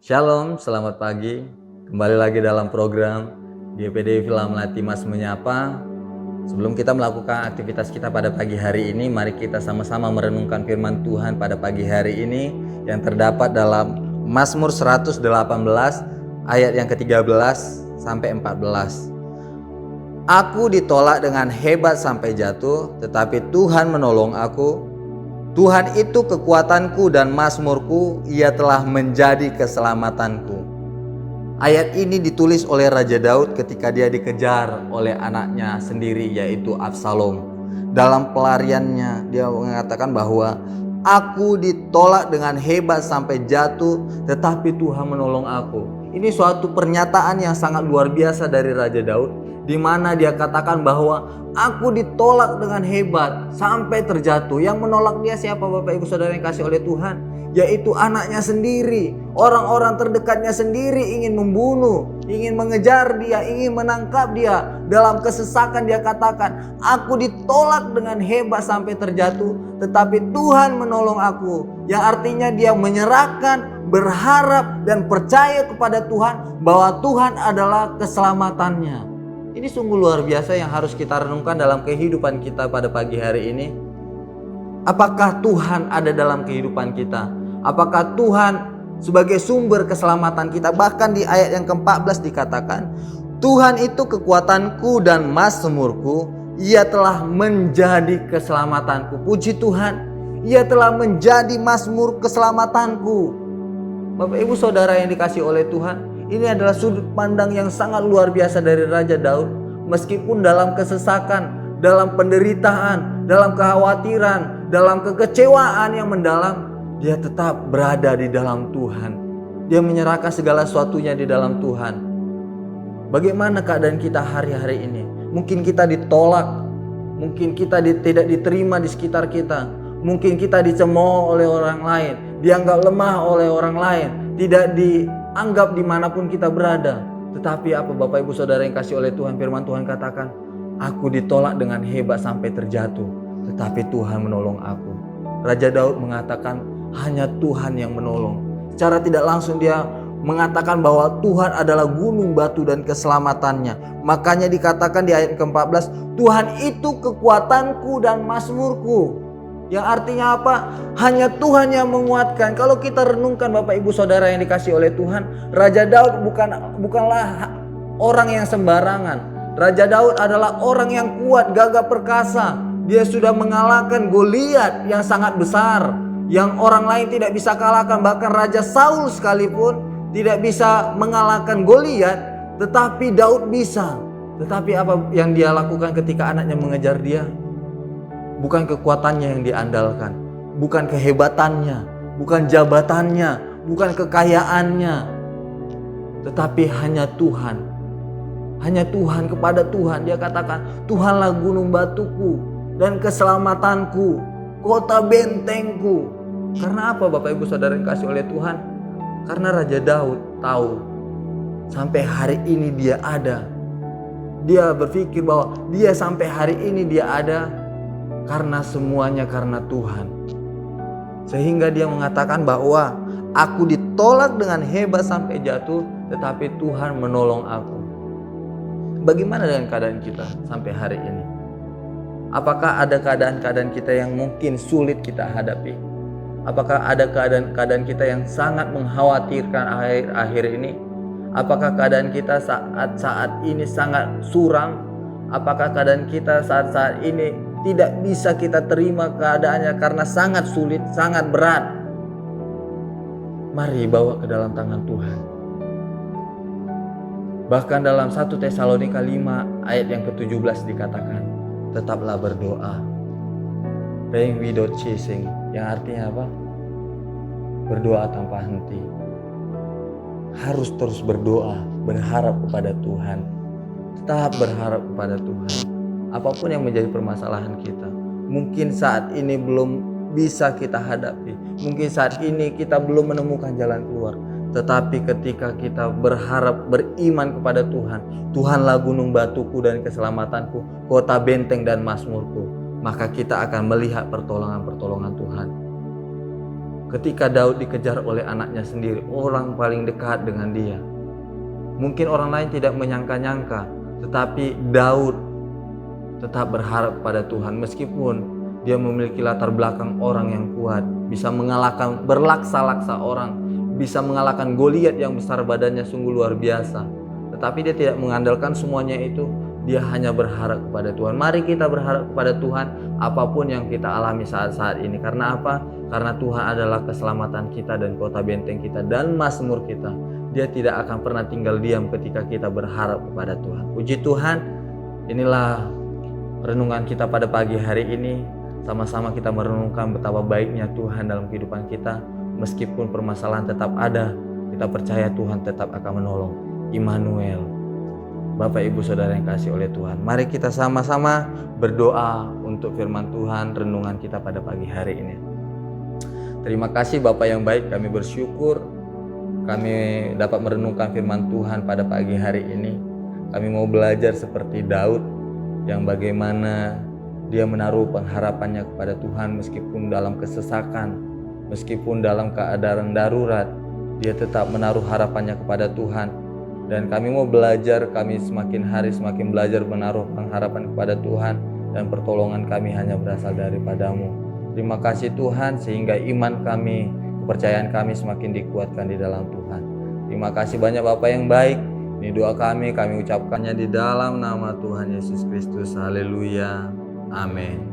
Shalom, selamat pagi. Kembali lagi dalam program GPD Villa Melati Mas Menyapa. Sebelum kita melakukan aktivitas kita pada pagi hari ini, mari kita sama-sama merenungkan firman Tuhan pada pagi hari ini yang terdapat dalam Mazmur 118 ayat yang ke-13 sampai 14. Aku ditolak dengan hebat sampai jatuh, tetapi Tuhan menolong aku. Tuhan itu kekuatanku dan mazmurku, Ia telah menjadi keselamatanku. Ayat ini ditulis oleh Raja Daud ketika dia dikejar oleh anaknya sendiri, yaitu Absalom. Dalam pelariannya dia mengatakan bahwa aku ditolak dengan hebat sampai jatuh, tetapi Tuhan menolong aku. Ini suatu pernyataan yang sangat luar biasa dari Raja Daud, di mana dia katakan bahwa aku ditolak dengan hebat sampai terjatuh. Yang menolak dia siapa, Bapak Ibu Saudara yang kasih oleh Tuhan? Yaitu anaknya sendiri. Orang-orang terdekatnya sendiri ingin membunuh, ingin mengejar dia, ingin menangkap dia. Dalam kesesakan dia katakan, aku ditolak dengan hebat sampai terjatuh, tetapi Tuhan menolong aku. Yang artinya dia menyerahkan, berharap dan percaya kepada Tuhan bahwa Tuhan adalah keselamatannya. Ini sungguh luar biasa yang harus kita renungkan dalam kehidupan kita pada pagi hari ini. Apakah Tuhan ada dalam kehidupan kita? Apakah Tuhan sebagai sumber keselamatan kita? Bahkan di ayat yang ke-14 dikatakan, Tuhan itu kekuatanku dan mazmurku, Ia telah menjadi keselamatanku. Puji Tuhan, Ia telah menjadi mazmur keselamatanku. Bapak Ibu Saudara yang dikasih oleh Tuhan, ini adalah sudut pandang yang sangat luar biasa dari Raja Daud. Meskipun dalam kesesakan, dalam penderitaan, dalam kekhawatiran, dalam kekecewaan yang mendalam, dia tetap berada di dalam Tuhan. Dia menyerahkan segala sesuatunya di dalam Tuhan. Bagaimana keadaan kita hari-hari ini? Mungkin kita ditolak, mungkin kita tidak diterima di sekitar kita, mungkin kita dicemooh oleh orang lain, dianggap lemah oleh orang lain, tidak dianggap dimanapun kita berada. Tetapi apa Bapak Ibu Saudara yang kasih oleh Tuhan, firman Tuhan katakan, aku ditolak dengan hebat sampai terjatuh, tetapi Tuhan menolong aku. Raja Daud mengatakan hanya Tuhan yang menolong. Secara tidak langsung dia mengatakan bahwa Tuhan adalah gunung batu dan keselamatannya. Makanya dikatakan di ayat ke-14, Tuhan itu kekuatanku dan mazmurku. Yang artinya apa? Hanya Tuhan yang menguatkan. Kalau kita renungkan Bapak Ibu Saudara yang dikasih oleh Tuhan, Raja Daud bukanlah orang yang sembarangan. Raja Daud adalah orang yang kuat, gagah perkasa. Dia sudah mengalahkan Goliat yang sangat besar, yang orang lain tidak bisa kalahkan. Bahkan Raja Saul sekalipun tidak bisa mengalahkan Goliat, tetapi Daud bisa. Tetapi apa yang dia lakukan ketika anaknya mengejar dia? Bukan kekuatannya yang diandalkan, bukan kehebatannya, bukan jabatannya, bukan kekayaannya, tetapi hanya Tuhan. Hanya Tuhan, kepada Tuhan dia katakan, Tuhanlah gunung batuku dan keselamatanku, kota bentengku. Karena apa Bapak Ibu Saudara yang kasih oleh Tuhan? Karena Raja Daud tahu sampai hari ini dia ada. Dia berpikir bahwa dia sampai hari ini dia ada karena semuanya karena Tuhan. Sehingga dia mengatakan bahwa aku ditolak dengan hebat sampai jatuh, tetapi Tuhan menolong aku. Bagaimana dengan keadaan kita sampai hari ini? Apakah ada keadaan-keadaan kita yang mungkin sulit kita hadapi? Apakah ada keadaan-keadaan kita yang sangat mengkhawatirkan akhir-akhir ini? Apakah keadaan kita saat ini sangat suram? Apakah keadaan kita saat ini tidak bisa kita terima keadaannya karena sangat sulit, sangat berat? Mari bawa ke dalam tangan Tuhan. Bahkan dalam 1 Tesalonika 5 ayat yang ke-17 dikatakan, tetaplah berdoa. Praying without ceasing, yang artinya apa? Berdoa tanpa henti. Harus terus berdoa, berharap kepada Tuhan. Tetap berharap kepada Tuhan. Apapun yang menjadi permasalahan kita, mungkin saat ini belum bisa kita hadapi, mungkin saat ini kita belum menemukan jalan keluar, tetapi ketika kita berharap, beriman kepada Tuhan, Tuhanlah gunung batuku dan keselamatanku, kota benteng dan mazmurku, maka kita akan melihat pertolongan-pertolongan Tuhan. Ketika Daud dikejar oleh anaknya sendiri, orang paling dekat dengan dia. Mungkin orang lain tidak menyangka-nyangka, tetapi Daud tetap berharap pada Tuhan meskipun dia memiliki latar belakang orang yang kuat, bisa mengalahkan berlaksa-laksa orang, bisa mengalahkan Goliat yang besar badannya sungguh luar biasa. Tetapi dia tidak mengandalkan semuanya itu, dia hanya berharap kepada Tuhan. Mari kita berharap kepada Tuhan apapun yang kita alami saat-saat ini. Karena apa? Karena Tuhan adalah keselamatan kita dan kota benteng kita dan mazmur kita. Dia tidak akan pernah tinggal diam ketika kita berharap kepada Tuhan. Puji Tuhan, inilah renungan kita pada pagi hari ini. Sama-sama kita merenungkan betapa baiknya Tuhan dalam kehidupan kita. Meskipun permasalahan tetap ada, kita percaya Tuhan tetap akan menolong. Immanuel. Bapak Ibu Saudara yang kasih oleh Tuhan, mari kita sama-sama berdoa untuk firman Tuhan renungan kita pada pagi hari ini. Terima kasih Bapak yang baik, kami bersyukur kami dapat merenungkan firman Tuhan pada pagi hari ini. Kami mau belajar seperti Daud yang bagaimana dia menaruh pengharapannya kepada Tuhan meskipun dalam kesesakan, meskipun dalam keadaan darurat, dia tetap menaruh harapannya kepada Tuhan. Dan kami mau belajar, kami semakin hari semakin belajar menaruh pengharapan kepada Tuhan, dan pertolongan kami hanya berasal daripada-Mu. Terima kasih Tuhan, sehingga iman kami, kepercayaan kami semakin dikuatkan di dalam Tuhan. Terima kasih banyak Bapak yang baik. Ini doa kami ucapkannya di dalam nama Tuhan Yesus Kristus. Haleluya. Amin.